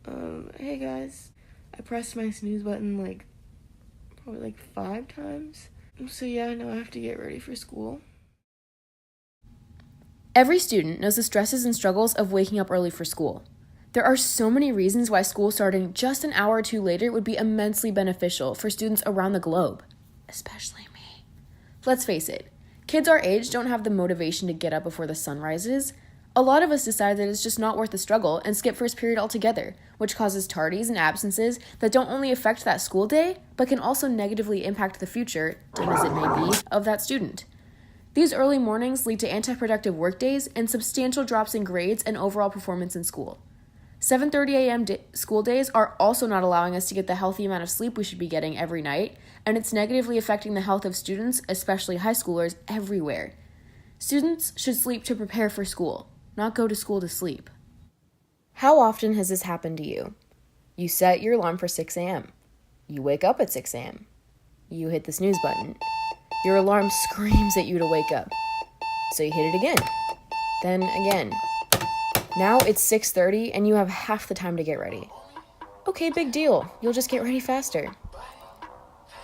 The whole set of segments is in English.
Hey guys. I pressed my snooze button probably 5 times. So yeah, now I have to get ready for school. Every student knows the stresses and struggles of waking up early for school. There are so many reasons why school starting just an hour or two later would be immensely beneficial for students around the globe, especially me. Let's face it, kids our age don't have the motivation to get up before the sun rises. A lot of us decide that it's just not worth the struggle and skip first period altogether, which causes tardies and absences that don't only affect that school day, but can also negatively impact the future, dim as it may be, of that student. These early mornings lead to anti-productive workdays and substantial drops in grades and overall performance in school. 7:30 a.m. School days are also not allowing us to get the healthy amount of sleep we should be getting every night, and it's negatively affecting the health of students, especially high schoolers, everywhere. Students should sleep to prepare for school, not go to school to sleep. How often has this happened to you? You set your alarm for 6 a.m. You wake up at 6 a.m. You hit the snooze button. Your alarm screams at you to wake up. So you hit it again. Then again. Now it's 6:30 and you have half the time to get ready. Okay, big deal. You'll just get ready faster.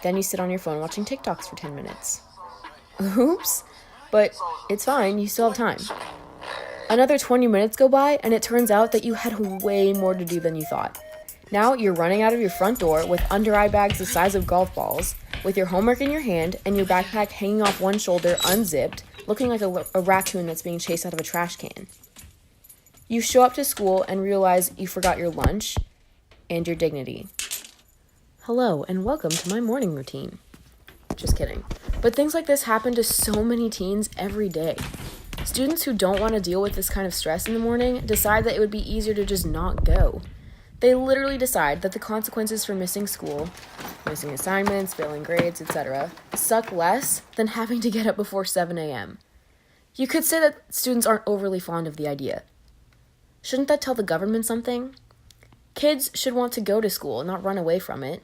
Then you sit on your phone watching TikToks for 10 minutes. Oops. But it's fine, you still have time. Another 20 minutes go by, and it turns out that you had way more to do than you thought. Now you're running out of your front door with under-eye bags the size of golf balls, with your homework in your hand and your backpack hanging off one shoulder unzipped, looking like a raccoon that's being chased out of a trash can. You show up to school and realize you forgot your lunch and your dignity. Hello, and welcome to my morning routine. Just kidding. But things like this happen to so many teens every day. Students who don't want to deal with this kind of stress in the morning decide that it would be easier to just not go. They literally decide that the consequences for missing school, missing assignments, failing grades, etc., suck less than having to get up before 7 a.m. You could say that students aren't overly fond of the idea. Shouldn't that tell the government something? Kids should want to go to school, not run away from it.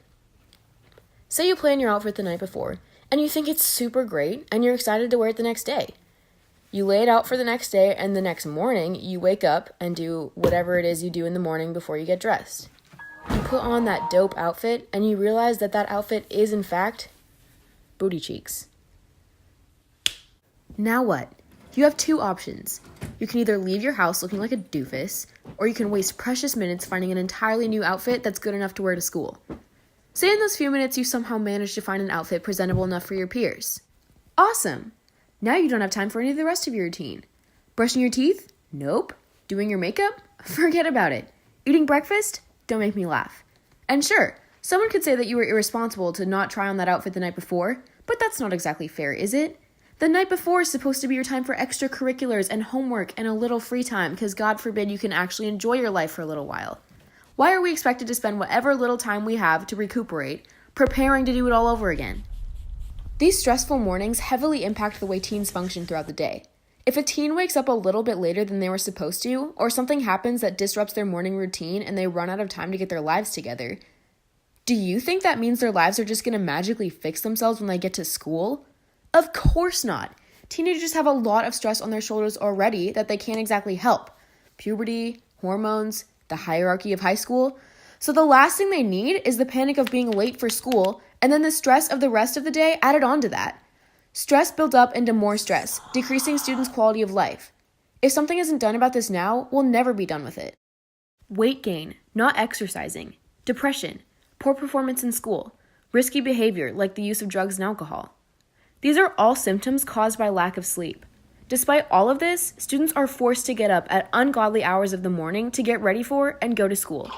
Say you plan your outfit the night before, and you think it's super great, and you're excited to wear it the next day. You lay it out for the next day, and the next morning, you wake up and do whatever it is you do in the morning before you get dressed. You put on that dope outfit, and you realize that that outfit is, in fact, booty cheeks. Now what? You have two options. You can either leave your house looking like a doofus, or you can waste precious minutes finding an entirely new outfit that's good enough to wear to school. Say in those few minutes you somehow manage to find an outfit presentable enough for your peers. Awesome! Now you don't have time for any of the rest of your routine. Brushing your teeth? Nope. Doing your makeup? Forget about it. Eating breakfast? Don't make me laugh. And sure, someone could say that you were irresponsible to not try on that outfit the night before, but that's not exactly fair, is it? The night before is supposed to be your time for extracurriculars and homework and a little free time, because God forbid you can actually enjoy your life for a little while. Why are we expected to spend whatever little time we have to recuperate, preparing to do it all over again? These stressful mornings heavily impact the way teens function throughout the day. If a teen wakes up a little bit later than they were supposed to, or something happens that disrupts their morning routine and they run out of time to get their lives together, do you think that means their lives are just going to magically fix themselves when they get to school? Of course not. Teenagers have a lot of stress on their shoulders already that they can't exactly help. Puberty, hormones, the hierarchy of high school. So the last thing they need is the panic of being late for school, and then the stress of the rest of the day added on to that. Stress builds up into more stress, decreasing students' quality of life. If something isn't done about this now, we'll never be done with it. Weight gain, not exercising, depression, poor performance in school, risky behavior like the use of drugs and alcohol. These are all symptoms caused by lack of sleep. Despite all of this, students are forced to get up at ungodly hours of the morning to get ready for and go to school.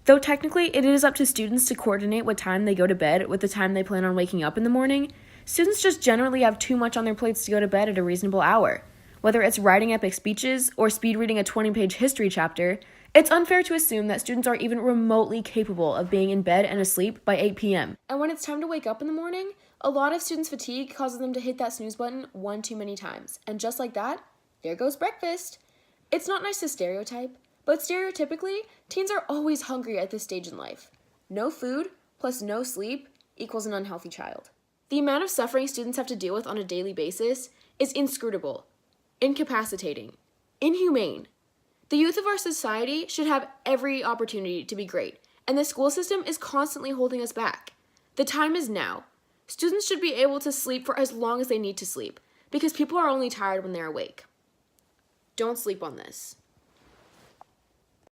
Though technically it is up to students to coordinate what time they go to bed with the time they plan on waking up in the morning, students just generally have too much on their plates to go to bed at a reasonable hour. Whether it's writing epic speeches or speed reading a 20-page history chapter, it's unfair to assume that students are even remotely capable of being in bed and asleep by 8 p.m. And when it's time to wake up in the morning, a lot of students' fatigue causes them to hit that snooze button one too many times. And just like that, there goes breakfast. It's not nice to stereotype, but stereotypically, teens are always hungry at this stage in life. No food plus no sleep equals an unhealthy child. The amount of suffering students have to deal with on a daily basis is inscrutable, incapacitating, inhumane. The youth of our society should have every opportunity to be great, and the school system is constantly holding us back. The time is now. Students should be able to sleep for as long as they need to sleep, because people are only tired when they're awake. Don't sleep on this.